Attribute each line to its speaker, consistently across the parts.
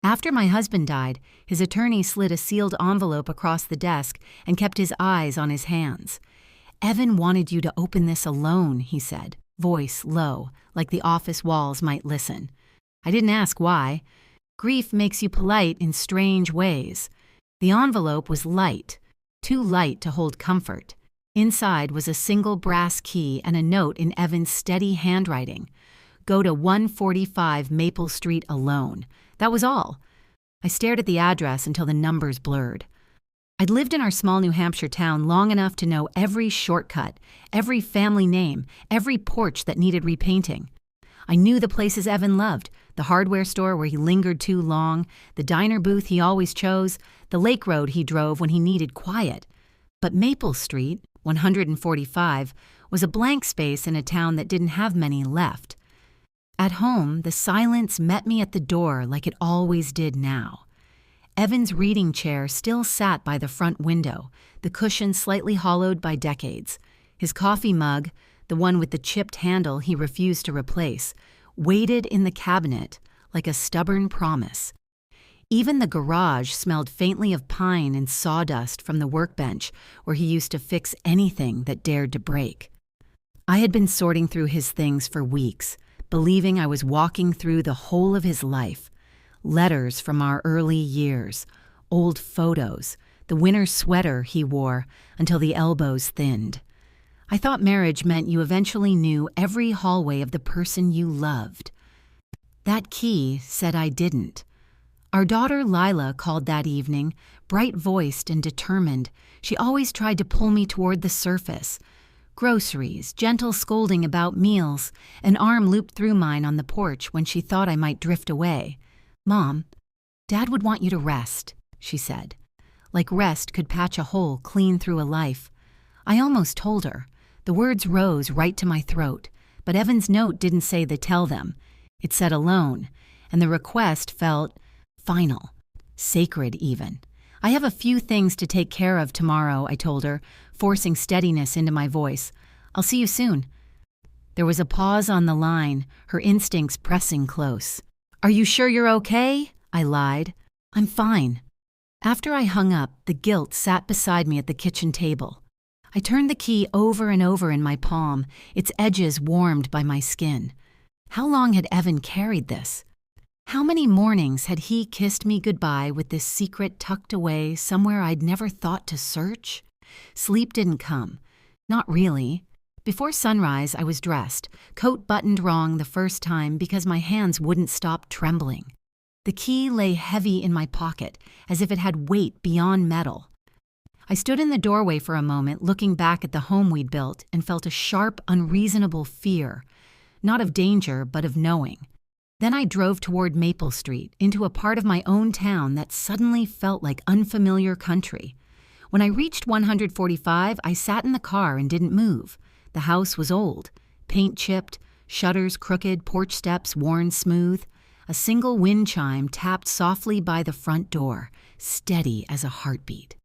Speaker 1: After my husband died, his attorney slid a sealed envelope across the desk and kept his eyes on his hands. "Evan wanted you to open this alone," he said, voice low, like the office walls might listen. I didn't ask why. Grief makes you polite in strange ways. The envelope was light, too light to hold comfort. Inside was a single brass key and a note in Evan's steady handwriting. "Go to 145 Maple Street alone." That was all. I stared at the address until the numbers blurred. I'd lived in our small New Hampshire town long enough to know every shortcut, every family name, every porch that needed repainting. I knew the places Evan loved, the hardware store where he lingered too long, the diner booth he always chose, the lake road he drove when he needed quiet. But Maple Street, 145, was a blank space in a town that didn't have many left. At home, the silence met me at the door like it always did now. Evan's reading chair still sat by the front window, the cushion slightly hollowed by decades. His coffee mug, the one with the chipped handle he refused to replace, waited in the cabinet like a stubborn promise. Even the garage smelled faintly of pine and sawdust from the workbench where he used to fix anything that dared to break. I had been sorting through his things for weeks, believing I was walking through the whole of his life. Letters from our early years, old photos, the winter sweater he wore until the elbows thinned. I thought marriage meant you eventually knew every hallway of the person you loved. That key said I didn't. Our daughter Lila called that evening, bright-voiced and determined. She always tried to pull me toward the surface. Groceries, gentle scolding about meals, an arm looped through mine on the porch when she thought I might drift away. "Mom, Dad would want you to rest," she said. Like rest could patch a hole clean through a life. I almost told her. The words rose right to my throat, but Evan's note didn't say to tell them. It said alone, and the request felt final, sacred even. "I have a few things to take care of tomorrow," I told her, forcing steadiness into my voice. "I'll see you soon." There was a pause on the line, her instincts pressing close. "Are you sure you're okay?" I lied. "I'm fine." After I hung up, the guilt sat beside me at the kitchen table. I turned the key over and over in my palm, its edges warmed by my skin. How long had Evan carried this? How many mornings had he kissed me goodbye with this secret tucked away somewhere I'd never thought to search? Sleep didn't come. Not really. Before sunrise, I was dressed, coat buttoned wrong the first time because my hands wouldn't stop trembling. The key lay heavy in my pocket, as if it had weight beyond metal. I stood in the doorway for a moment, looking back at the home we'd built, and felt a sharp, unreasonable fear. Not of danger, but of knowing. Then I drove toward Maple Street, into a part of my own town that suddenly felt like unfamiliar country. When I reached 145, I sat in the car and didn't move. The house was old, paint chipped, shutters crooked, porch steps worn smooth. A single wind chime tapped softly by the front door, steady as a heartbeat.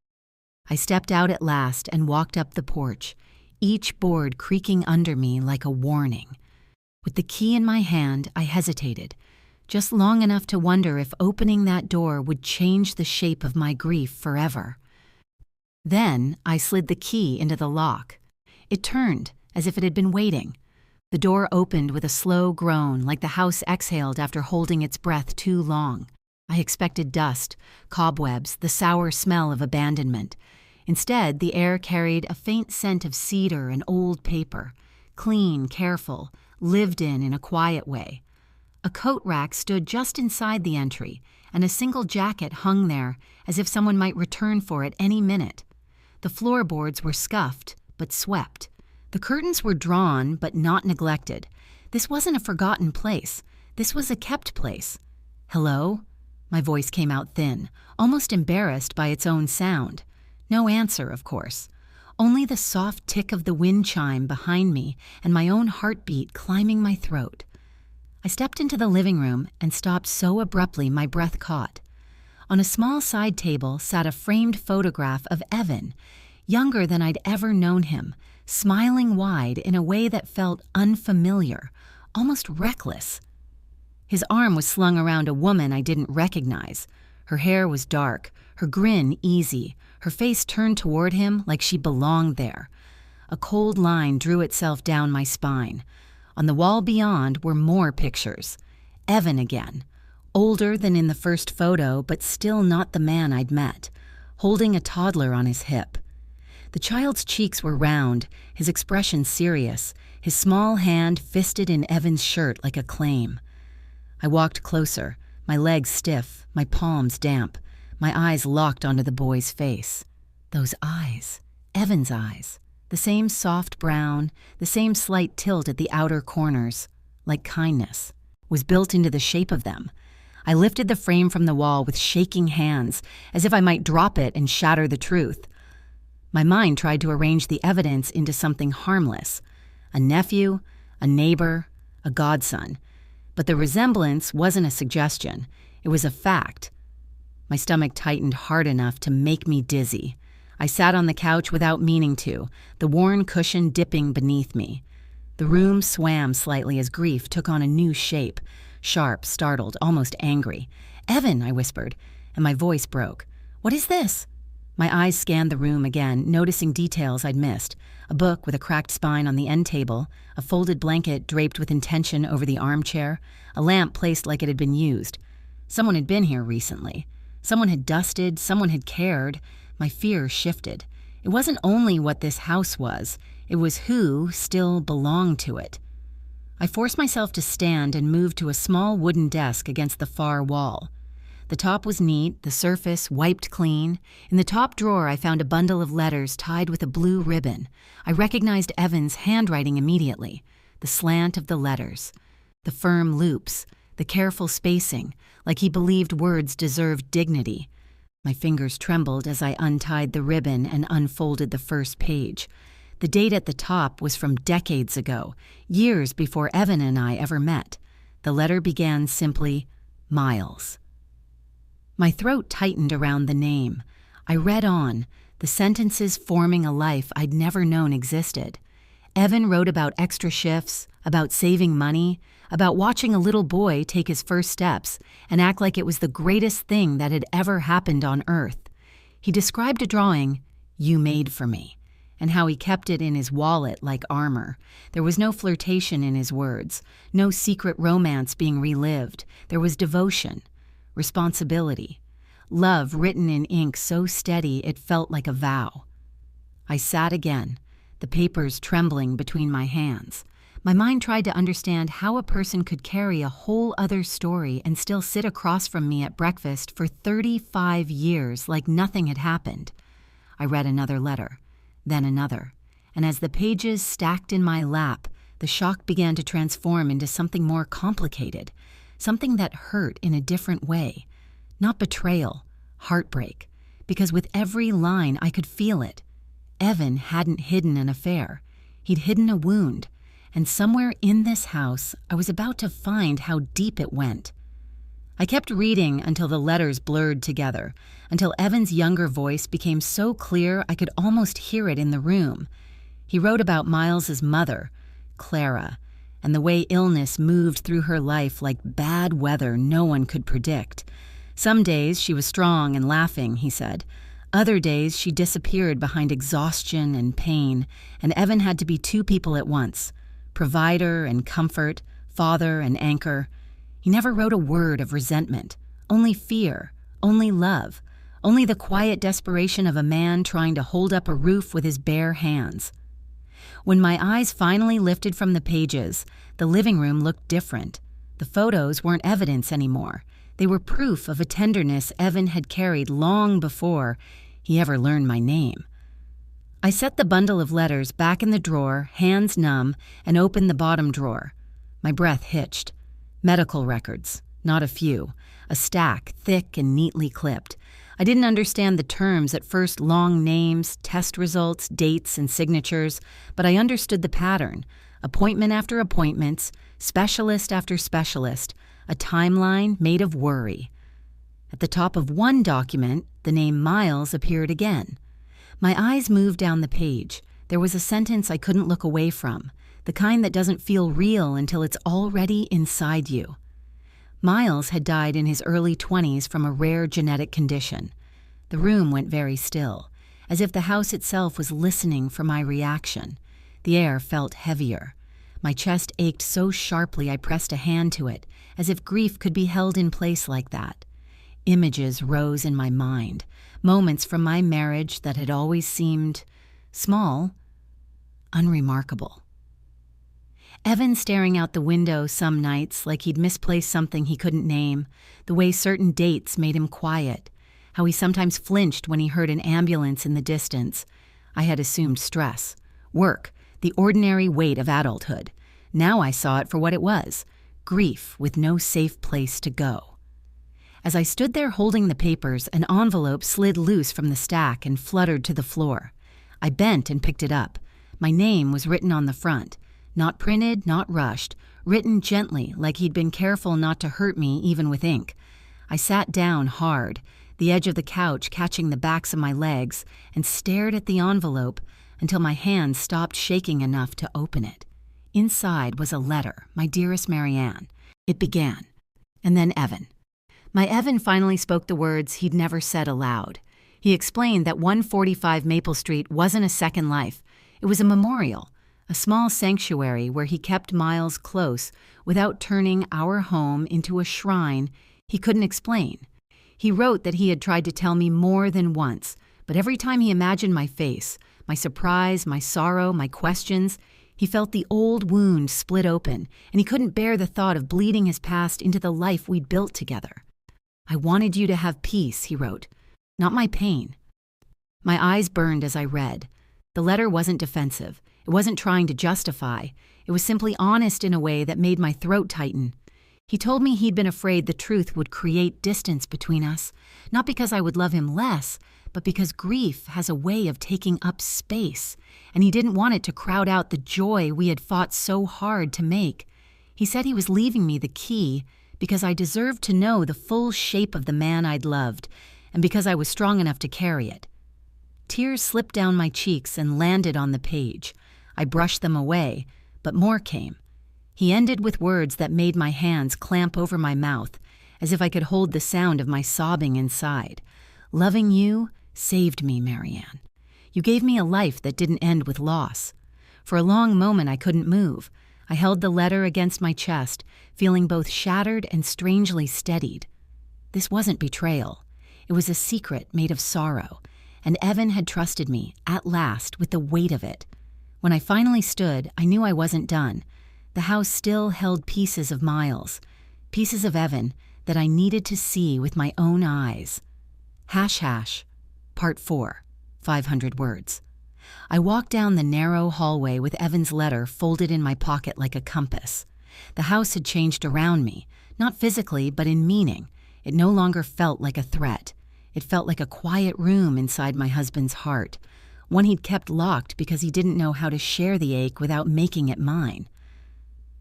Speaker 1: I stepped out at last and walked up the porch, each board creaking under me like a warning. With the key in my hand, I hesitated, just long enough to wonder if opening that door would change the shape of my grief forever. Then I slid the key into the lock. It turned, as if it had been waiting. The door opened with a slow groan, like the house exhaled after holding its breath too long. I expected dust, cobwebs, the sour smell of abandonment. Instead, the air carried a faint scent of cedar and old paper, clean, careful, lived in a quiet way. A coat rack stood just inside the entry, and a single jacket hung there as if someone might return for it any minute. The floorboards were scuffed, but swept. The curtains were drawn, but not neglected. This wasn't a forgotten place. This was a kept place. "Hello?" My voice came out thin, almost embarrassed by its own sound. No answer, of course. Only the soft tick of the wind chime behind me and my own heartbeat climbing my throat. I stepped into the living room and stopped so abruptly my breath caught. On a small side table sat a framed photograph of Evan, younger than I'd ever known him, smiling wide in a way that felt unfamiliar, almost reckless. His arm was slung around a woman I didn't recognize. Her hair was dark, her grin easy, her face turned toward him like she belonged there. A cold line drew itself down my spine. On the wall beyond were more pictures. Evan again. Older than in the first photo, but still not the man I'd met, holding a toddler on his hip. The child's cheeks were round, his expression serious, his small hand fisted in Evan's shirt like a claim. I walked closer, my legs stiff, my palms damp, my eyes locked onto the boy's face. Those eyes, Evan's eyes, the same soft brown, the same slight tilt at the outer corners, like kindness, was built into the shape of them. I lifted the frame from the wall with shaking hands, as if I might drop it and shatter the truth. My mind tried to arrange the evidence into something harmless. A nephew, a neighbor, a godson. But the resemblance wasn't a suggestion. It was a fact. My stomach tightened hard enough to make me dizzy. I sat on the couch without meaning to, the worn cushion dipping beneath me. The room swam slightly as grief took on a new shape. Sharp, startled, almost angry. "Evan," I whispered, and my voice broke. "What is this?" My eyes scanned the room again, noticing details I'd missed. A book with a cracked spine on the end table, a folded blanket draped with intention over the armchair, a lamp placed like it had been used. Someone had been here recently. Someone had dusted, someone had cared. My fear shifted. It wasn't only what this house was, it was who still belonged to it. I forced myself to stand and move to a small wooden desk against the far wall. The top was neat, the surface wiped clean. In the top drawer, I found a bundle of letters tied with a blue ribbon. I recognized Evan's handwriting immediately. The slant of the letters, the firm loops, the careful spacing, like he believed words deserved dignity. My fingers trembled as I untied the ribbon and unfolded the first page. The date at the top was from decades ago, years before Evan and I ever met. The letter began simply, Miles. My throat tightened around the name. I read on, the sentences forming a life I'd never known existed. Evan wrote about extra shifts, about saving money, about watching a little boy take his first steps and act like it was the greatest thing that had ever happened on Earth. He described a drawing you made for me, and how he kept it in his wallet like armor. There was no flirtation in his words, no secret romance being relived. There was devotion, responsibility, love written in ink so steady it felt like a vow. I sat again, the papers trembling between my hands. My mind tried to understand how a person could carry a whole other story and still sit across from me at breakfast for 35 years like nothing had happened. I read another letter. Then another, and as the pages stacked in my lap, the shock began to transform into something more complicated, something that hurt in a different way. Not betrayal, heartbreak, because with every line I could feel it. Evan hadn't hidden an affair. He'd hidden a wound, and somewhere in this house I was about to find how deep it went. I kept reading until the letters blurred together, until Evan's younger voice became so clear I could almost hear it in the room. He wrote about Miles's mother, Clara, and the way illness moved through her life like bad weather no one could predict. Some days she was strong and laughing, he said. Other days she disappeared behind exhaustion and pain, and Evan had to be two people at once, provider and comfort, father and anchor. He never wrote a word of resentment, only fear, only love, only the quiet desperation of a man trying to hold up a roof with his bare hands. When my eyes finally lifted from the pages, the living room looked different. The photos weren't evidence anymore. They were proof of a tenderness Evan had carried long before he ever learned my name. I set the bundle of letters back in the drawer, hands numb, and opened the bottom drawer. My breath hitched. Medical records, not a few, a stack, thick and neatly clipped. I didn't understand the terms at first, long names, test results, dates, and signatures, but I understood the pattern. Appointment after appointment, specialist after specialist, a timeline made of worry. At the top of one document, the name Miles appeared again. My eyes moved down the page. There was a sentence I couldn't look away from, the kind that doesn't feel real until it's already inside you. Miles had died in his early 20s from a rare genetic condition. The room went very still, as if the house itself was listening for my reaction. The air felt heavier. My chest ached so sharply I pressed a hand to it, as if grief could be held in place like that. Images rose in my mind, moments from my marriage that had always seemed small, unremarkable. Evan staring out the window some nights like he'd misplaced something he couldn't name, the way certain dates made him quiet, how he sometimes flinched when he heard an ambulance in the distance. I had assumed stress, work, the ordinary weight of adulthood. Now I saw it for what it was, grief with no safe place to go. As I stood there holding the papers, an envelope slid loose from the stack and fluttered to the floor. I bent and picked it up. My name was written on the front. Not printed, not rushed, written gently like he'd been careful not to hurt me even with ink. I sat down hard, the edge of the couch catching the backs of my legs, and stared at the envelope until my hands stopped shaking enough to open it. Inside was a letter, my dearest Marianne. It began. And then Evan. My Evan finally spoke the words he'd never said aloud. He explained that 145 Maple Street wasn't a second life. It was a memorial. A small sanctuary where he kept Miles close without turning our home into a shrine he couldn't explain. He wrote that he had tried to tell me more than once, but every time he imagined my face, my surprise, my sorrow, my questions, he felt the old wound split open, and he couldn't bear the thought of bleeding his past into the life we'd built together. I wanted you to have peace, he wrote, not my pain. My eyes burned as I read. The letter wasn't defensive. It wasn't trying to justify. It was simply honest in a way that made my throat tighten. He told me he'd been afraid the truth would create distance between us, not because I would love him less, but because grief has a way of taking up space, and he didn't want it to crowd out the joy we had fought so hard to make. He said he was leaving me the key because I deserved to know the full shape of the man I'd loved, and because I was strong enough to carry it. Tears slipped down my cheeks and landed on the page. I brushed them away, but more came. He ended with words that made my hands clamp over my mouth, as if I could hold the sound of my sobbing inside. Loving you saved me, Marianne. You gave me a life that didn't end with loss. For a long moment I couldn't move. I held the letter against my chest, feeling both shattered and strangely steadied. This wasn't betrayal. It was a secret made of sorrow, and Evan had trusted me, at last, with the weight of it. When I finally stood, I knew I wasn't done. The house still held pieces of Miles, pieces of Evan that I needed to see with my own eyes. Part 4, 500 words. I walked down the narrow hallway with Evan's letter folded in my pocket like a compass. The house had changed around me, not physically, but in meaning. It no longer felt like a threat. It felt like a quiet room inside my husband's heart, one he'd kept locked because he didn't know how to share the ache without making it mine.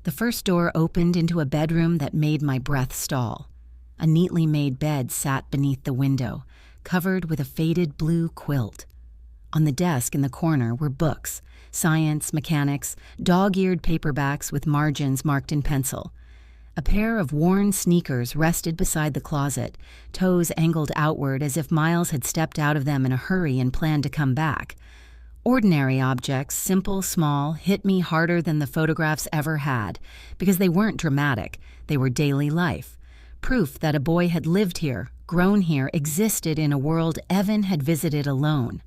Speaker 1: The first door opened into a bedroom that made my breath stall. A neatly made bed sat beneath the window, covered with a faded blue quilt. On the desk in the corner were books, science, mechanics, dog-eared paperbacks with margins marked in pencil. A pair of worn sneakers rested beside the closet, toes angled outward as if Miles had stepped out of them in a hurry and planned to come back. Ordinary objects, simple, small, hit me harder than the photographs ever had, because they weren't dramatic, they were daily life. Proof that a boy had lived here, grown here, existed in a world Evan had visited alone.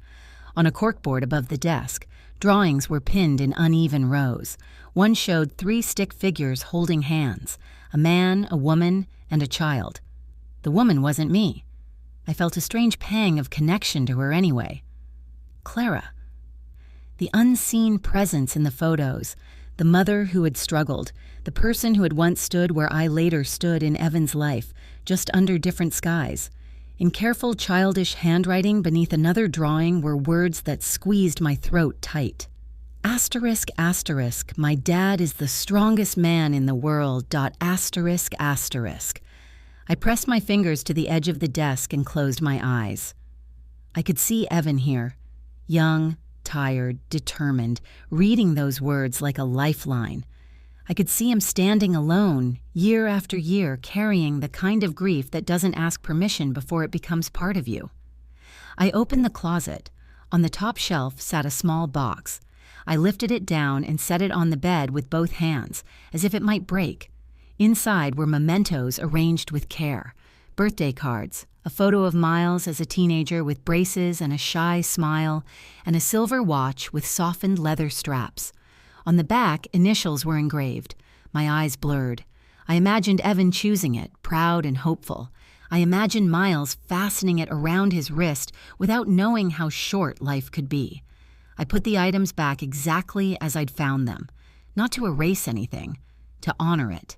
Speaker 1: On a corkboard above the desk, drawings were pinned in uneven rows. One showed 3 stick figures holding hands, a man, a woman, and a child. The woman wasn't me. I felt a strange pang of connection to her anyway. Clara. The unseen presence in the photos, the mother who had struggled, the person who had once stood where I later stood in Evan's life, just under different skies. In careful, childish handwriting beneath another drawing were words that squeezed my throat tight. Asterisk, asterisk, my dad is the strongest man in the world, asterisk, asterisk. I pressed my fingers to the edge of the desk and closed my eyes. I could see Evan here, young, tired, determined, reading those words like a lifeline. I could see him standing alone, year after year, carrying the kind of grief that doesn't ask permission before it becomes part of you. I opened the closet. On the top shelf sat a small box. I lifted it down and set it on the bed with both hands, as if it might break. Inside were mementos arranged with care, birthday cards, a photo of Miles as a teenager with braces and a shy smile, and a silver watch with softened leather straps. On the back, initials were engraved. My eyes blurred. I imagined Evan choosing it, proud and hopeful. I imagined Miles fastening it around his wrist without knowing how short life could be. I put the items back exactly as I'd found them, not to erase anything, to honor it.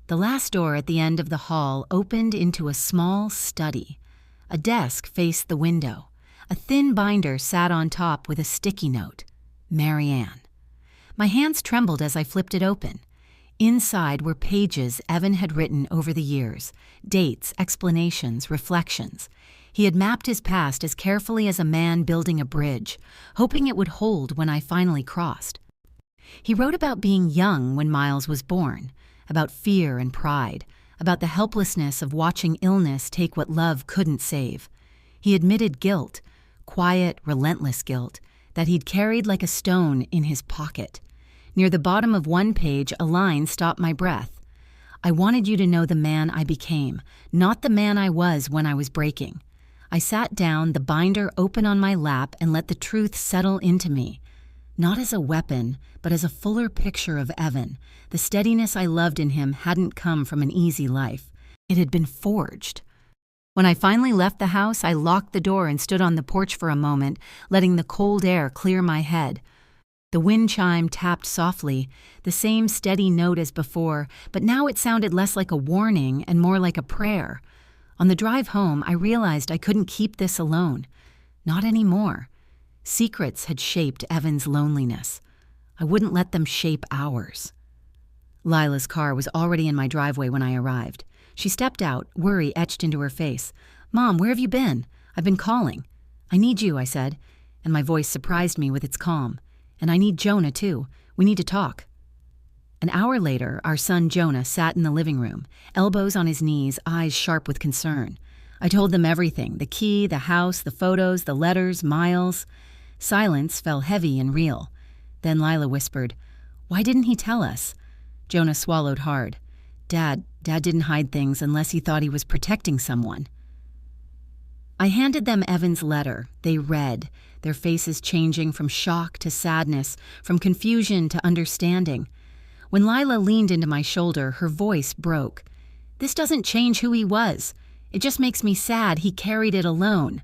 Speaker 1: The last door at the end of the hall opened into a small study. A desk faced the window. A thin binder sat on top with a sticky note. Marianne. My hands trembled as I flipped it open. Inside were pages Evan had written over the years, dates, explanations, reflections. He had mapped his past as carefully as a man building a bridge, hoping it would hold when I finally crossed. He wrote about being young when Miles was born, about fear and pride, about the helplessness of watching illness take what love couldn't save. He admitted guilt, quiet, relentless guilt, that he'd carried like a stone in his pocket. Near the bottom of one page, a line stopped my breath. I wanted you to know the man I became, not the man I was when I was breaking. I sat down, the binder open on my lap, and let the truth settle into me. Not as a weapon, but as a fuller picture of Evan. The steadiness I loved in him hadn't come from an easy life. It had been forged. When I finally left the house, I locked the door and stood on the porch for a moment, letting the cold air clear my head. The wind chime tapped softly, the same steady note as before, but now it sounded less like a warning and more like a prayer. On the drive home, I realized I couldn't keep this alone. Not anymore. Secrets had shaped Evan's loneliness. I wouldn't let them shape ours. Lila's car was already in my driveway when I arrived. She stepped out, worry etched into her face. "Mom, where have you been? I've been calling." "I need you," I said, and my voice surprised me with its calm. "And I need Jonah, too. We need to talk." An hour later, our son Jonah sat in the living room, elbows on his knees, eyes sharp with concern. I told them everything, the key, the house, the photos, the letters, Miles. Silence fell heavy and real. Then Lila whispered, "Why didn't he tell us?" Jonah swallowed hard. Dad didn't hide things unless he thought he was protecting someone." I handed them Evan's letter. They read, their faces changing from shock to sadness, from confusion to understanding. When Lila leaned into my shoulder, her voice broke. "This doesn't change who he was. It just makes me sad he carried it alone."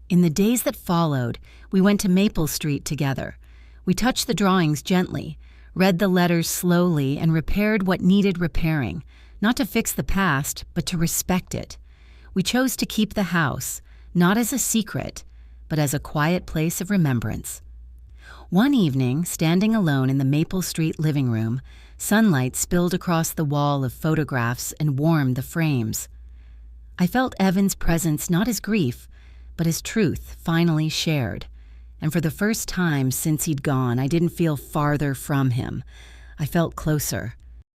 Speaker 1: In the days that followed, we went to Maple Street together. We touched the drawings gently, read the letters slowly, and repaired what needed repairing, not to fix the past, but to respect it. We chose to keep the house, not as a secret, but as a quiet place of remembrance. One evening, standing alone in the Maple Street living room, sunlight spilled across the wall of photographs and warmed the frames. I felt Evan's presence not as grief, but as truth finally shared. And for the first time since he'd gone, I didn't feel farther from him. I felt closer.